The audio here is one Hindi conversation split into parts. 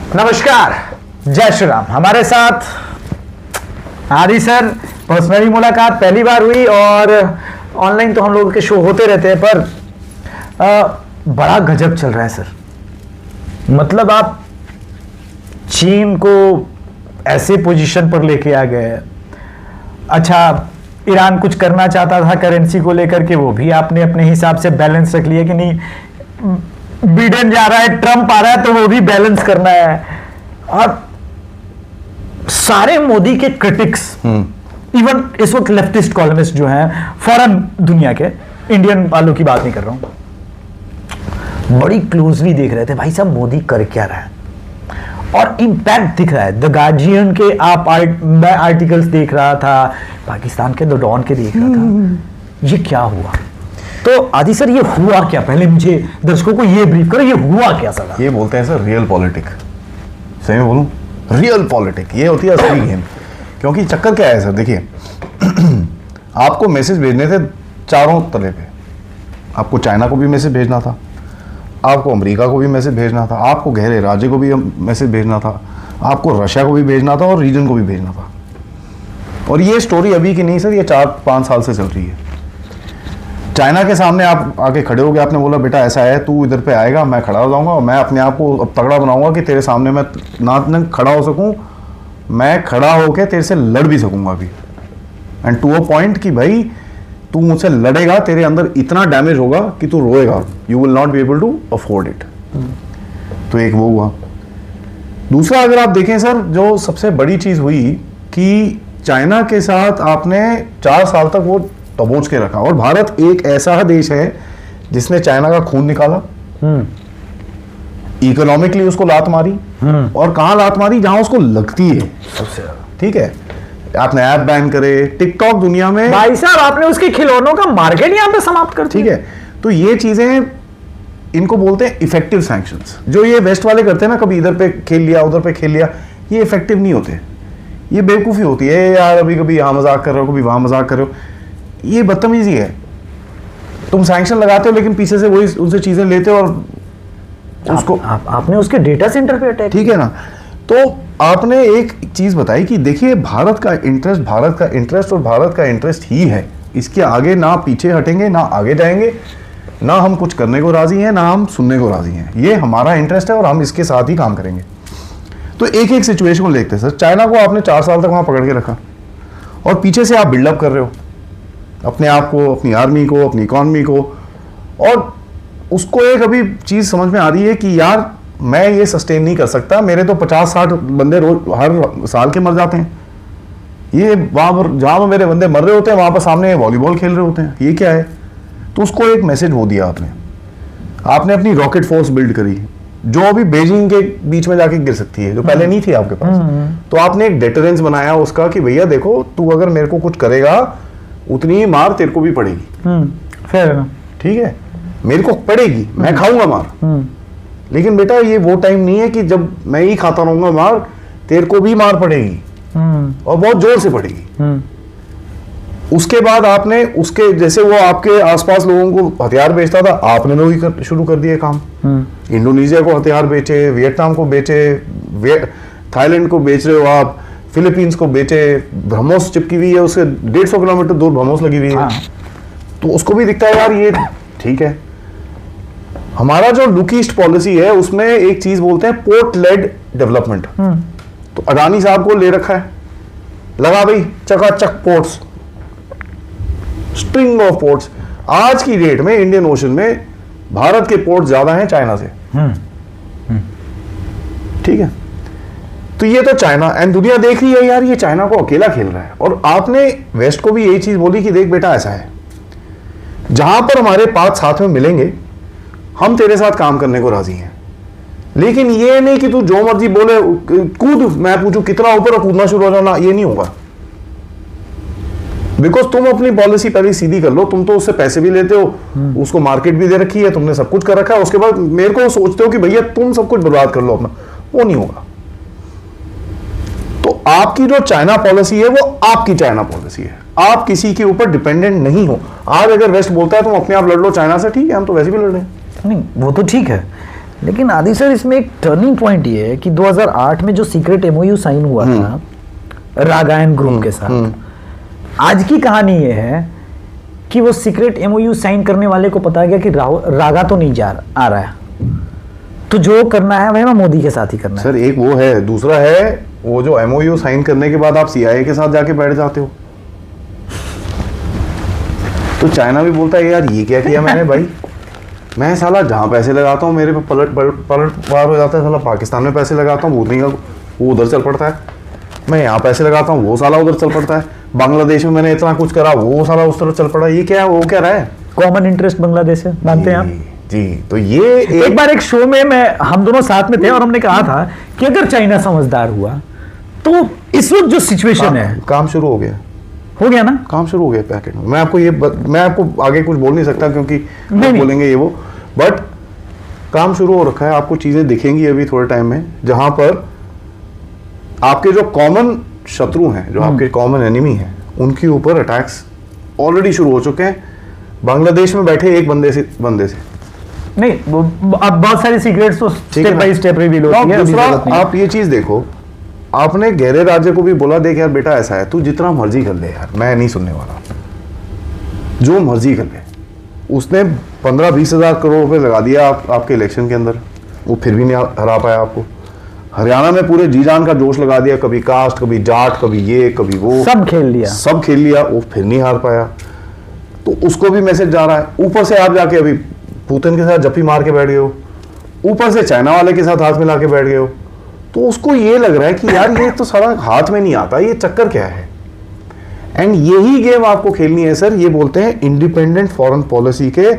नमस्कार, जय श्री राम। हमारे साथ आदि सर, पर्सनली मुलाकात पहली बार हुई और ऑनलाइन तो हम लोगों के शो होते रहते हैं, पर बड़ा गजब चल रहा है सर। मतलब आप चीन को ऐसे पोजीशन पर लेके आ गए। अच्छा, ईरान कुछ करना चाहता था करेंसी को लेकर के, वो भी आपने अपने हिसाब से बैलेंस रख लिया कि नहीं, बिडेन जा रहा है, ट्रंप आ रहा है, तो वो भी बैलेंस करना है। और सारे मोदी के क्रिटिक्स, इवन इस वक्त लेफ्टिस्ट कॉलमिस्ट जो हैं फॉरेन दुनिया के, इंडियन वालों की बात नहीं कर रहा हूं, बड़ी क्लोजली देख रहे थे भाई साहब मोदी कर क्या रहा है। और इम्पैक्ट दिख रहा है। द गार्जियन के मैं आर्टिकल्स देख रहा था, पाकिस्तान के द डॉन के देख रहा था। ये क्या हुआ? तो आदि सर, ये हुआ क्या? पहले मुझे दर्शकों को ये ब्रीफ करो, ये हुआ क्या सर? ये बोलते हैं सर रियल पॉलिटिक। सही में बोलूं, रियल पॉलिटिक ये होती है असली गेम। क्योंकि चक्कर क्या है सर, देखिए आपको मैसेज भेजने थे चारों तरह पे। आपको चाइना को भी मैसेज भेजना था, आपको अमेरिका को भी मैसेज भेजना था, आपको गहरे राज्य को भी मैसेज भेजना था, आपको रशिया को भी भेजना था और रीजन को भी भेजना था। और ये स्टोरी अभी की नहीं सर, ये 4-5 साल से चल रही है। चाइना के सामने आप आके खड़े हो गए, आपने बोला बेटा ऐसा है, तू इधर पे आएगा, मैं खड़ा हो जाऊंगा और मैं अपने आप को अब तगड़ा बनाऊंगा कि तेरे सामने मैं ना खड़ा हो सकूं, मैं खड़ा होकर तेरे से लड़ भी सकूंगा अभी। एंड टू अ पॉइंट कि भाई तू मुझसे लड़ेगा, तेरे अंदर इतना डैमेज होगा कि तू रोएगा, you will not be able to afford it. तो एक वो हुआ। दूसरा, अगर आप देखें सर, जो सबसे बड़ी चीज हुई कि चाइना के साथ आपने 4 साल तक वो दबोच के रखा। और भारत एक ऐसा देश है जिसने चाइना का खून निकाला, इकोनॉमिकली उसको लात मारी, और कहां लात मारी? जहां उसको लगती है। ठीक है, आपने ऐप बैन करे, टिकटॉक दुनिया में भाई साहब आपने उसके खिलौनों का मार्केट यहां पे समाप्त कर दिया। ठीक है, तो ये चीजें इनको बोलते हैं इफेक्टिव सैंक्शंस। जो ये वेस्ट वाले करते हैं ना, कभी इधर पे खेल लिया उधर पे खेल लिया, ये इफेक्टिव नहीं होते। ये बेवकूफ़ी होती है यार, अभी कभी यहाँ मजाक कर रहे हो, कभी वहां मजाक कर रहे हो, ये बदतमीजी है। तुम सैंक्शन लगाते हो लेकिन पीछे से वही उनसे चीजें लेते हो और उसको आपने उसके डेटा सेंटर पे अटैक। ठीक है ना। तो आपने एक चीज बताई कि देखिए भारत का इंटरेस्ट और भारत का इंटरेस्ट ही है, इसके आगे ना पीछे हटेंगे, ना आगे जाएंगे, ना हम कुछ करने को राजी हैं, ना हम सुनने को राजी हैं। ये हमारा इंटरेस्ट है और हम इसके साथ ही काम करेंगे। तो एक एक सिचुएशन को देखते हैं सर। चाइना को आपने 4 साल तक वहां पकड़ के रखा और पीछे से आप बिल्डअप कर रहे हो अपने आप को, अपनी आर्मी को, अपनी इकॉनमी को, और उसको एक अभी चीज समझ में आ रही है कि यार मैं ये सस्टेन नहीं कर सकता, मेरे तो 50-60 बंदे रोज हर साल के मर जाते हैं। ये वहां पर जहां मेरे बंदे मर रहे होते हैं वहां पर सामने वॉलीबॉल खेल रहे होते हैं, ये क्या है? तो उसको एक मैसेज वो दिया आपने अपनी रॉकेट फोर्स बिल्ड करी जो अभी बीजिंग के बीच में जाके गिर सकती है, जो पहले नहीं थी आपके पास। तो आपने एक डेटरेंस बनाया उसका कि भैया देखो, तू अगर मेरे को कुछ करेगा उतनी ही मार तेरे को भी पड़ेगी। फेयर है, ठीक है, मेरे को पड़ेगी, मैं खाऊंगा मार, लेकिन बेटा ये वो टाइम नहीं है कि जब मैं ही खाता रहूंगा मार, तेरे को भी मार पड़ेगी और बहुत जोर से पड़ेगी। उसके बाद आपने उसके जैसे वो आपके आसपास लोगों को हथियार बेचता था, आपने वही शुरू कर दिए काम। इंडोनेशिया को हथियार बेचे, वियतनाम को बेचे, थाईलैंड को बेच रहे हो आप, फिलीपींस को बेचे, ब्रह्मोस चिपकी हुई है, उससे 150 किलोमीटर दूर ब्रह्मोस लगी हुई है। हाँ। तो उसको भी दिखता है यार ये ठीक है। हमारा जो लुक ईस्ट पॉलिसी है उसमें एक चीज बोलते हैं पोर्ट लेड डेवलपमेंट। तो अडानी साहब को ले रखा है, लगा भाई चकाचक पोर्ट्स, स्ट्रिंग ऑफ पोर्ट्स। आज की डेट में इंडियन ओशन में भारत के पोर्ट ज्यादा हैं चाइना से। ठीक है, तो ये तो चाइना एंड दुनिया देख रही है यार, ये चाइना को अकेला खेल रहा है। और आपने वेस्ट को भी यही चीज बोली कि देख बेटा ऐसा है, जहां पर हमारे 5 साथ में मिलेंगे हम तेरे साथ काम करने को राजी हैं, लेकिन ये नहीं कि तू जो मर्जी बोले कूद, मैं पूछूं कितना ऊपर और कूदना शुरू हो जाना, ये नहीं होगा। बिकॉज तुम अपनी पॉलिसी पहले सीधी कर लो, तुम तो उससे पैसे भी लेते हो, उसको मार्केट भी दे रखी है, तुमने सब कुछ कर रखा है, उसके बाद मेरे को सोचते हो कि भैया तुम सब कुछ बर्बाद कर लो अपना, वो नहीं होगा। तो आपकी जो चाइना पॉलिसी है वो आपकी चाइना पॉलिसी है, आप किसी के ऊपर डिपेंडेंट नहीं हो। आज अगर वेस्ट बोलता है तुम अपने आप लड़ लो चाइना से, ठीक है, हम तो वैसे भी लड़ रहे हैं। नहीं वो तो ठीक है, लेकिन आदि सर इसमें एक टर्निंग पॉइंट ये है कि 2008 में जो सीक्रेट एमओयू साइन हुआ था रागायन ग्रुप के साथ, आज की कहानी ये है कि वो सीक्रेट एमओयू साइन करने वाले को पता गया कि रागा तो नहीं आ रहा है, तो जो करना है वह मोदी के साथ ही करना है। सर एक वो है, दूसरा है वो जो एमओयू साइन करने के बाद आप सीआईए के साथ जाके बैठ जाते हो, तो चाइना भी बोलता है यार ये क्या किया मैंने भाई, मैं साला जहाँ पैसे लगाता हूँ मेरे पे पलटवार हो जाता है, साला पाकिस्तान में पैसे लगाता हूँ वो उधर चल पड़ता है, मैं यहाँ पैसे लगाता हूँ वो साला उधर चल पड़ता है, बांग्लादेश में मैंने इतना कुछ करा वो साला उस तरफ चल पड़ा, ये क्या है, वो क्या रहा है, कॉमन इंटरेस्ट बांग्लादेश है, मानते हैं आप? जी, तो ये एक बार एक शो में हम दोनों साथ में थे और हमने कहा था कि अगर चाइना समझदार हुआ तो इस वक्त जो सिचुएशन है, काम शुरू हो गया ना, काम शुरू हो गया पैकेट में। मैं आपको आगे कुछ बोल नहीं सकता क्योंकि बोलेंगे ये वो, बट काम शुरू हो रखा है, आपको चीजें दिखेंगी अभी थोड़े टाइम में, जहां पर आपके जो कॉमन शत्रु हैं, जो आपके कॉमन एनिमी हैं, उनके ऊपर अटैक्स ऑलरेडी शुरू हो चुके हैं, बांग्लादेश में बैठे एक बंदे से नहीं, अब बहुत सारी सीक्रेट्स तो स्टेप बाय स्टेप रिवील होती है। दूसरा आप ये चीज देखो, आपने गहरे राज्य को भी बोला देख यार बेटा ऐसा है, तू जितना मर्जी कर ले यार, मैं नहीं सुनने वाला, जो मर्जी कर ले। उसने 15-20 हज़ार करोड़ रुपए लगा दिया आपके इलेक्शन के अंदर, वो फिर भी नहीं हरा पाया आपको। हरियाणा में पूरे जी जान का जोश लगा दिया, कभी कास्ट, कभी जाट, कभी ये, कभी वो, सब खेल लिया, वो फिर नहीं हार पाया। तो उसको भी मैसेज जा रहा है। ऊपर से आप जाके अभी पुतिन के साथ जप्पी मार के बैठ गए हो, ऊपर से चाइना वाले के साथ हाथ मिला के बैठ गए हो, तो उसको ये लग रहा है कि यार ये तो सारा हाथ में नहीं आता, ये चक्कर क्या है। एंड यही गेम आपको खेलनी है सर, ये बोलते हैं इंडिपेंडेंट फॉरेन पॉलिसी के,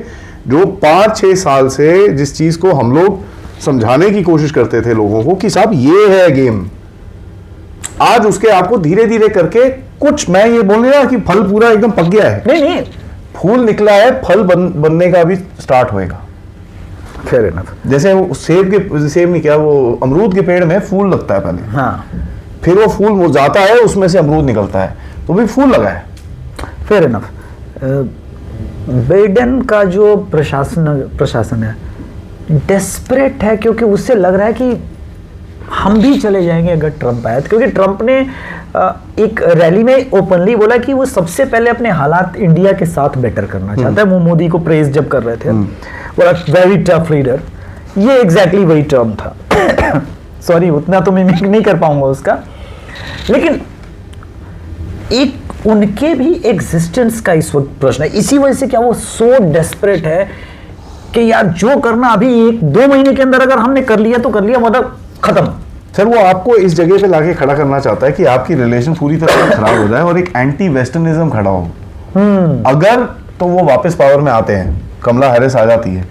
जो 5-6 साल से जिस चीज को हम लोग समझाने की कोशिश करते थे लोगों को कि साहब ये है गेम, आज उसके आपको धीरे धीरे करके कुछ, मैं ये बोल रहा कि फल पूरा एकदम पक गया है, नहीं, फूल निकला है, फल बनने का भी स्टार्ट होएगा। Fair enough. जैसे वो सेब नहीं क्या, वो अमरूद के पेड़ में फूल लगता है पहले, हाँ, फिर वो फूल मुरझाता है, उसमें से अमरूद निकलता है, तो भी फूल लगा है। Fair enough. बाइडेन का जो प्रशासन है डेस्परेट है, क्योंकि उससे लग रहा है कि हम भी चले जाएंगे अगर ट्रंप आया, क्योंकि ट्रंप ने एक रैली में ओपनली बोला कि वो सबसे पहले अपने हालात इंडिया के साथ बेटर करना चाहता है। वो मोदी को प्रेज जब कर रहे थे, बोला वेरी टफ लीडर, ये एग्जैक्टली वही टर्म था। सॉरी, उतना तो मैं नहीं कर पाऊंगा उसका, लेकिन एक उनके भी एग्जिस्टेंस का इस वक्त प्रश्न है। इसी वजह से क्या वो सो डेस्परेट है कि यार जो करना अभी 1-2 महीने के अंदर अगर हमने कर लिया तो कर लिया, मतलब खत्म। सर वो आपको इस जगह पे लाके खड़ा करना चाहता है कि आपकी रिलेशन पूरी तरह से खराब हो जाए और एक एंटी वेस्टर्निज्म खड़ा हो। अगर तो वो वापस पावर में आते हैं, कमला हैरिस आ जाती है,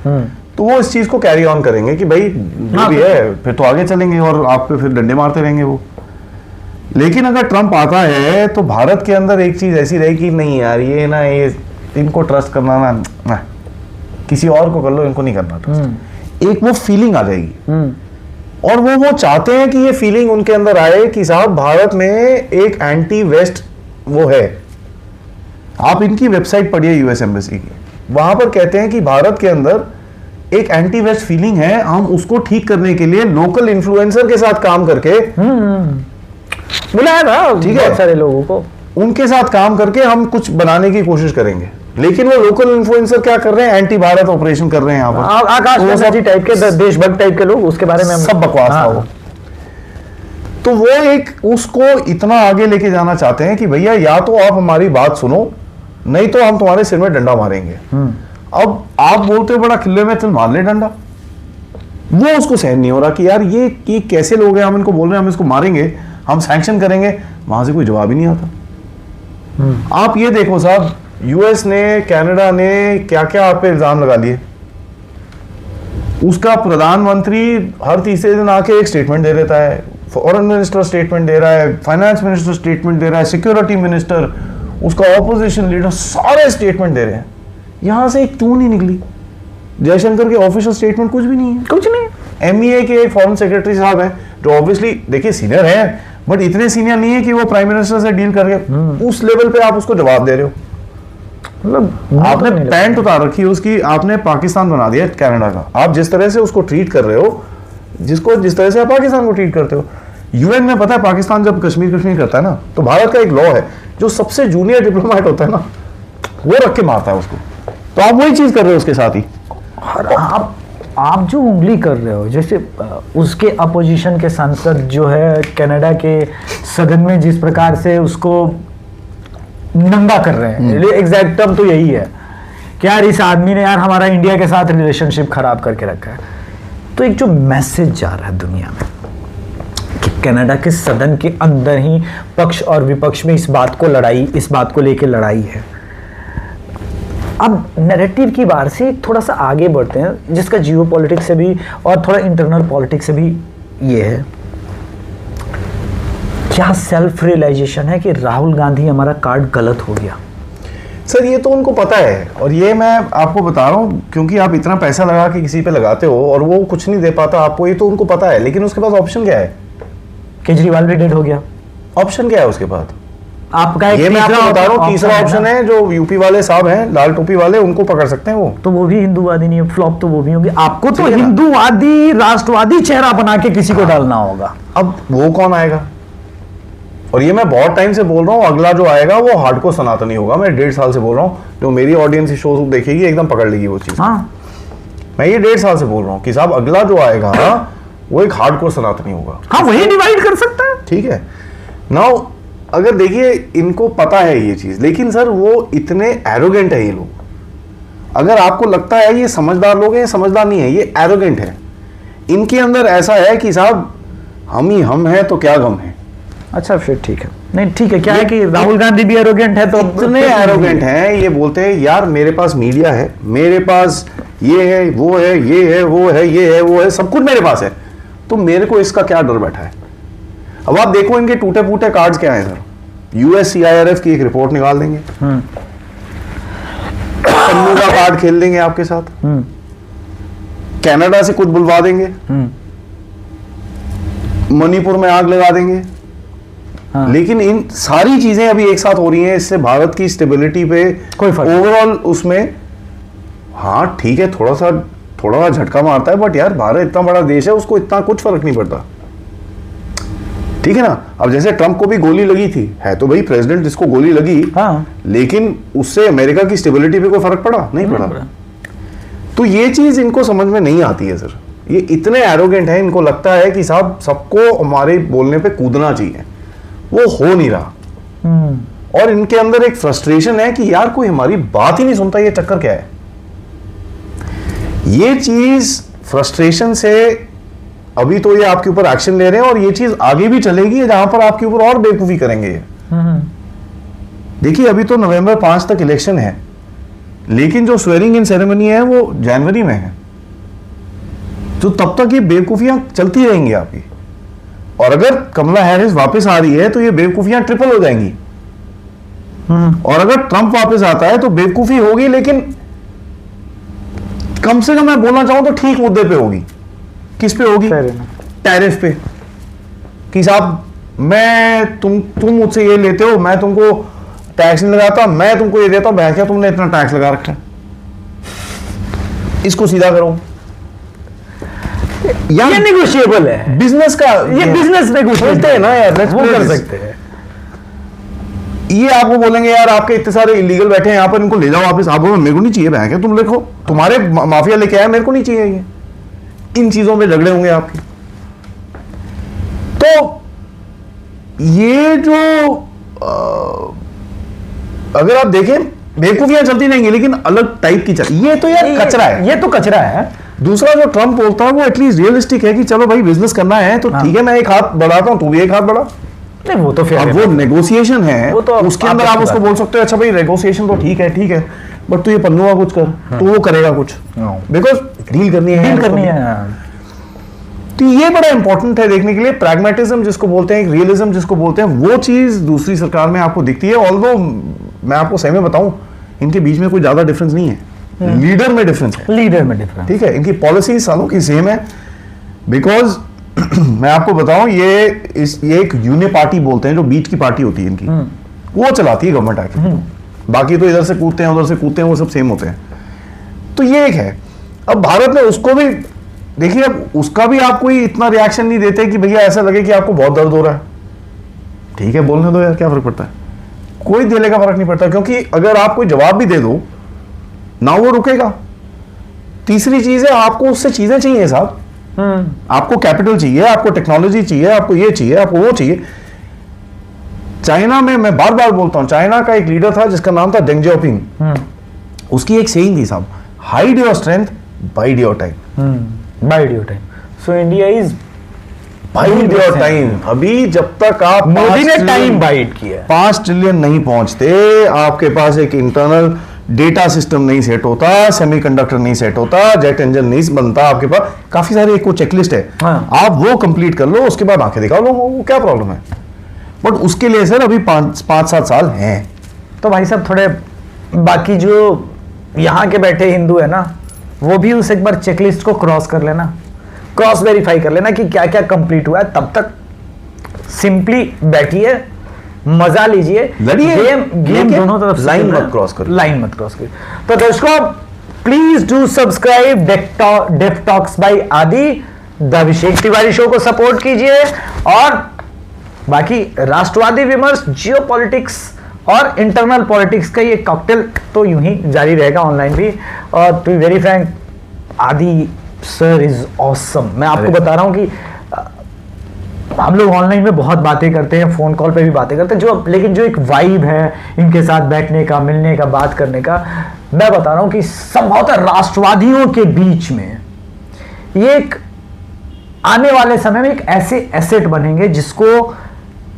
तो वो इस चीज को कैरी ऑन करेंगे कि भाई जो भी है फिर तो आगे चलेंगे और आप पे फिर डंडे मारते रहेंगे वो। लेकिन अगर ट्रंप आता है तो भारत के अंदर एक चीज ऐसी रहेगी, नहीं यार ये ना, ये इनको ट्रस्ट करना ना, किसी और को कर लो, इनको नहीं करना ट्रस्ट। एक वो फीलिंग आ जाएगी, और वो चाहते हैं कि ये फीलिंग उनके अंदर आए कि साहब भारत में एक एंटी वेस्ट वो है। आप इनकी वेबसाइट पढ़िए यूएस एम्बेसी की, वहां पर कहते हैं कि भारत के अंदर एक एंटी वेस्ट फीलिंग है, हम उसको ठीक करने के लिए लोकल इन्फ्लुएंसर के साथ काम करके बुलाया था, ठीक है, सारे लोगों को उनके साथ काम करके हम कुछ बनाने की कोशिश करेंगे। लेकिन वो लोकल इन्फ्लुएंसर क्या कर रहे हैं, एंटी भारत ऑपरेशन कर रहे हैं यहाँ पर, आकाश बनर्जी टाइप के देशभक्त टाइप के लोग, उसके बारे में सब बकवास था वो। तो वो एक उसको इतना आगे लेके जाना चाहते हैं कि भैया या तो आप हमारी बात सुनो, नहीं तो हम तुम्हारे सिर में डंडा मारेंगे। अब आप बोलते हो बड़ा खिल्ले में, चल मार ले डंडा। वो उसको सहन नहीं हो रहा कि यार ये कैसे लोग हैं, हम इनको बोल रहे हैं हम इसको मारेंगे, हम सैंक्शन करेंगे, वहां से कोई जवाब ही नहीं आता। आप ये देखो साहब, यूएस ने, कनाडा ने क्या क्या आप पे इल्जाम लगा लिए। उसका प्रधानमंत्री हर तीसरे दिन आके एक स्टेटमेंट दे देता है, फॉरेन मिनिस्टर स्टेटमेंट दे रहा है, फाइनेंस मिनिस्टर स्टेटमेंट दे रहा है, सिक्योरिटी मिनिस्टर, उसका ऑपोजिशन लीडर, सारे स्टेटमेंट दे रहे हैं। यहां से एक क्यों नहीं निकली? जयशंकर के ऑफिशियल स्टेटमेंट कुछ भी नहीं है, कुछ नहीं। एमईए के फॉरेन सेक्रेटरी साहब हैं, जो ऑब्वियसली देखिए सीनियर हैं, बट इतने सीनियर नहीं है कि वो प्राइम मिनिस्टर से डील करके उस लेवल पे आप उसको जवाब दे रहे हो। मतलब आपने पैंट उतार रखी है उसकी, आपने पाकिस्तान बना दिया कनाडा का। आप जिस तरह से उसको ट्रीट कर रहे हो, जिस तरह से आप पाकिस्तान को ट्रीट करते हो, यूएन में पता है पाकिस्तान जब कश्मीर करता है ना, तो भारत का एक लॉ है, जो सबसे जूनियर डिप्लोमेट होता है ना, वो रख के मारता है उसको। तो आप वही चीज कर रहे हो उसके साथ ही। और आप जो उंगली कर रहे हो, जैसे उसके अपोजिशन के सांसद जो है कनाडा के सदन में जिस प्रकार से उसको नंगा कर रहे हैं, एग्जैक्ट टर्म तो यही है कि यार इस आदमी ने यार हमारा इंडिया के साथ रिलेशनशिप खराब करके रखा है। तो एक जो मैसेज जा रहा है दुनिया में कि कनाडा के सदन के अंदर ही पक्ष और विपक्ष में इस बात को लेके लड़ाई है। अब नैरेटिव की बार से थोड़ा सा आगे बढ़ते हैं, जिसका जियो पॉलिटिक्स से भी और थोड़ा इंटरनल पॉलिटिक्स से भी ये है, क्या सेल्फ रियलाइजेशन है कि राहुल गांधी हमारा कार्ड गलत हो गया? सर ये तो उनको पता है, और ये मैं आपको बता रहा हूँ क्योंकि आप इतना पैसा लगा के किसी पे लगाते हो और वो कुछ नहीं दे पाता आपको, ये तो उनको पता है। लेकिन उसके पास ऑप्शन क्या है? केजरीवाल भी डेड हो गया। ऑप्शन क्या है उसके पास? आपका एक ये मैं आपको बता रहा हूँ, तीसरा है ऑप्शन ना? है जो यूपी वाले साहब हैं, लाल टोपी वाले, उनको पकड़ सकते हैं वो। तो वो भी हिंदुवादी नहीं है, फ्लॉप तो वो भी होंगे। आपको तो ठीक है ना? हिंदुवादी राष्ट्रवादी चेहरा बना के किसी को डालना होगा। अब वो कौन आएगा? और ये मैं बहुत टाइम से बोल रहा हूँ, अगला जो आएगा वो हार्डकोर सनातनी होगा। मैं 1.5 साल से बोल रहा हूँ, जो मेरी ऑडियंस शो देखेगी एकदम पकड़ लेगी वो चीज। हाँ, मैं ये 1.5 साल से बोल रहा हूँ कि साहब अगला जो आएगा वो एक हार्डकोर सनातनी होगा। हाँ, वही डिवाइड कर सकता है। ठीक है। नाउ अगर देखिए, इनको पता है ये चीज, लेकिन सर वो इतने एरोगेंट है ये लोग। अगर आपको लगता है ये समझदार लोग हैं, ये समझदार नहीं है, ये एरोगेंट है। इनके अंदर ऐसा है कि साहब हम ही हम हैं तो क्या गम है। अच्छा, फिर ठीक है। नहीं, ठीक है। क्या है कि राहुल गांधी भी एरोगेंट है, तो इतने एरोगेंट हैं, ये बोलते हैं यार मेरे पास मीडिया है, मेरे पास ये है, वो है, ये है, वो है, ये है, वो है, सब कुछ मेरे पास है, तो मेरे को इसका क्या डर बैठा है। अब आप देखो इनके टूटे फूटे कार्ड्स क्या हैं सर। USCIRF की एक रिपोर्ट निकाल देंगे, पन्नू का कार्ड खेल देंगे आपके साथ, कनाडा से कुछ बुलवा देंगे, मणिपुर में आग लगा देंगे। हाँ। लेकिन इन सारी चीजें अभी एक साथ हो रही हैं, इससे भारत की स्टेबिलिटी पे कोई फर्क नहीं। ओवरऑल उसमें, हाँ ठीक है, थोड़ा सा झटका मारता है, बट यार भारत इतना बड़ा देश है, उसको इतना कुछ फर्क नहीं पड़ता। ठीक है ना। अब जैसे ट्रंप को भी गोली लगी थी, है तो भाई प्रेसिडेंट जिसको गोली लगी, हाँ, लेकिन उससे अमेरिका की स्टेबिलिटी पे कोई फर्क पड़ा? नहीं पड़ा। तो ये चीज इनको समझ में नहीं आती है सर। ये इतने एरोगेंट है, इनको लगता है कि साहब सबको हमारे बोलने पे कूदना चाहिए, वो हो नहीं रहा। और इनके अंदर एक फ्रस्ट्रेशन है कि यार कोई हमारी बात ही नहीं सुनता, ये चक्कर क्या है। ये चीज फ्रस्ट्रेशन से अभी तो ये आपके ऊपर एक्शन ले रहे हैं, और ये चीज आगे भी चलेगी जहां पर आपके ऊपर और बेवकूफी करेंगे। देखिए अभी तो नवंबर 5 तक इलेक्शन है, लेकिन जो स्वेरिंग इन सेरेमनी है वो जनवरी में है, तो तब तक ये बेवकूफियां चलती रहेंगी आपकी। और अगर कमला हैरिस वापस आ रही है तो ये बेवकूफियां ट्रिपल हो जाएंगी, और अगर ट्रंप वापस आता है तो बेवकूफी होगी, लेकिन कम से कम मैं बोलना चाहूं तो ठीक मुद्दे पे होगी। किस पे होगी? टैरिफ पे। कि साहब मैं तुम मुझसे ये लेते हो, मैं तुमको टैक्स नहीं लगाता, मैं तुमको ये देता हूं, क्या तुमने इतना टैक्स लगा रखा है, इसको सीधा करो। ये नेगोशिएबल है, बिजनेस का, ये बिजनेस नेगोशिएट है ना यार, वो कर सकते हैं। ये आपको बोलेंगे यार आपके इतने सारे इलीगल बैठे हैं यहाँ पर, इनको ले जाओ वापस। आप बोलो मेरे को नहीं चाहिए, बहन क्या तुम लिखो, तुम्हारे माफिया लेके आए, मेरे को नहीं चाहिए ये। इन चीजों में झगड़े होंगे आपके। तो ये जो अगर आप देखें बेवकूफियां चलती रहेंगी, लेकिन अलग टाइप की चल, ये तो यार कचरा है, ये तो कचरा है। दूसरा जो ट्रंप बोलता है वो एटलीस्ट रियलिस्टिक है कि चलो भाई बिजनेस करना है तो ठीक है, मैं एक हाथ बढ़ाता हूं, तू भी एक हाथ बढ़ा। नहीं, वो तो फिर अब वो नेगोशिएशन है, वो तो उसके अंदर आप उसको बोल सकते हो अच्छा भाई नेगोशिएशन तो ठीक है, बट तू ये पन्नू का कुछ कर, तो वो करेगा कुछ, बिकॉज डील करनी है। तो ये बड़ा इंपॉर्टेंट है देखने के लिए। प्रैग्मेटिज्म जिसको बोलते हैं, रियलिज्म जिसको बोलते हैं, वो चीज दूसरी सरकार में आपको दिखती है। ऑल्दो मैं आपको सही में बताऊं, इनके बीच में कोई ज्यादा डिफरेंस नहीं है, लीडर में डिफरेंस है। लीडर में डिफरेंस, ठीक है। इनकी पॉलिसी सालों की सेम है, बिकॉज मैं आपको बताऊं ये एक यूनि पार्टी बोलते हैं, जो बीच की पार्टी होती है इनकी, वो चलाती है गवर्नमेंट एक्चुअली। बाकी तो इधर से कूदते हैं उधर से कूदते हैं, वो सब सेम होते हैं। तो ये एक है। अब भारत में उसको भी देखिए, अब उसका भी आप कोई इतना रिएक्शन नहीं देते कि भैया ऐसा लगे कि आपको बहुत दर्द हो रहा है। ठीक है, बोलने दो यार, क्या फर्क पड़ता है, कोई देने का फर्क नहीं पड़ता, क्योंकि अगर आप कोई जवाब भी दे दो ना वो रुकेगा। तीसरी चीज है, आपको उससे चीजें चाहिए साहब, आपको कैपिटल चाहिए, आपको टेक्नोलॉजी चाहिए, आपको ये चाहिए, आपको वो चाहिए। चाइना में, मैं बार बार बोलता हूं, चाइना का एक लीडर था जिसका नाम था डेंग जियाओपिंग। उसकी एक सेइंग थी साहब, hide your strength, wide your time. Wide your time. So India is wide your time. अभी जब तक आप मोदी ने टाइम बाइड किया, 5 ट्रिलियन नहीं पहुंचते, आपके पास एक इंटरनल डेटा सिस्टम नहीं सेट होता, सेमीकंडक्टर नहीं सेट होता, जेट इंजन नहीं बनता, आपके पास काफी सारे एक चेकलिस्ट है, आप वो कंप्लीट कर लो, उसके बाद आंखें दिखाओ लोगों को, क्या प्रॉब्लम है। बट उसके लिए सर अभी 5-7 साल हैं। तो भाई साहब थोड़े बाकी जो यहाँ के बैठे हिंदू है ना, वो भी उस एक बार चेकलिस्ट को क्रॉस कर लेना, क्रॉस वेरीफाई कर लेना कि क्या क्या कंप्लीट हुआ है। तब तक सिंपली बैठिए, मजा लीजिए, लड़िए, गेम दोनों तरफ लाइन मत क्रॉस करो, लाइन मत क्रॉस करिए। तो दर्शकों, please do subscribe deaf talks by Adi, the Abhishek Tiwari show को सपोर्ट कीजिए, और बाकी राष्ट्रवादी विमर्श, जियोपॉलिटिक्स और इंटरनल पॉलिटिक्स का ये कॉकटेल तो यूं ही जारी रहेगा ऑनलाइन भी। और टू बी वेरी फ्रैंक, आदि सर इज ऑसम। मैं आपको बता रहा हूं कि हम लोग ऑनलाइन में बहुत बातें करते हैं, फोन कॉल पे भी बातें करते हैं, लेकिन जो एक वाइब है इनके साथ बैठने का, मिलने का, बात करने का, मैं बता रहा हूं कि संभवतः राष्ट्रवादियों के बीच में ये एक आने वाले समय में एक ऐसे एसेट बनेंगे जिसको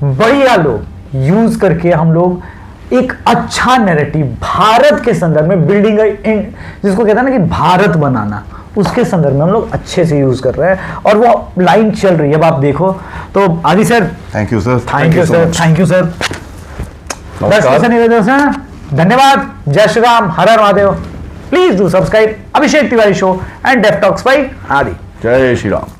बढ़िया लोग यूज करके हम लोग एक अच्छा नैरेटिव भारत के संदर्भ में, बिल्डिंग जिसको कहते हैं ना कि भारत बनाना, उसके संदर्भ में हम लोग अच्छे से यूज कर रहे हैं, और वो लाइन चल रही है। अब आप देखो तो Aadi sir, thank you sir, thank you sir, thank you sir. बस निवेदन सर, धन्यवाद। जय श्री राम, हर हर Mahadev. Please do subscribe Abhishek Tiwari show and def talks by Aadi. जय श्री राम।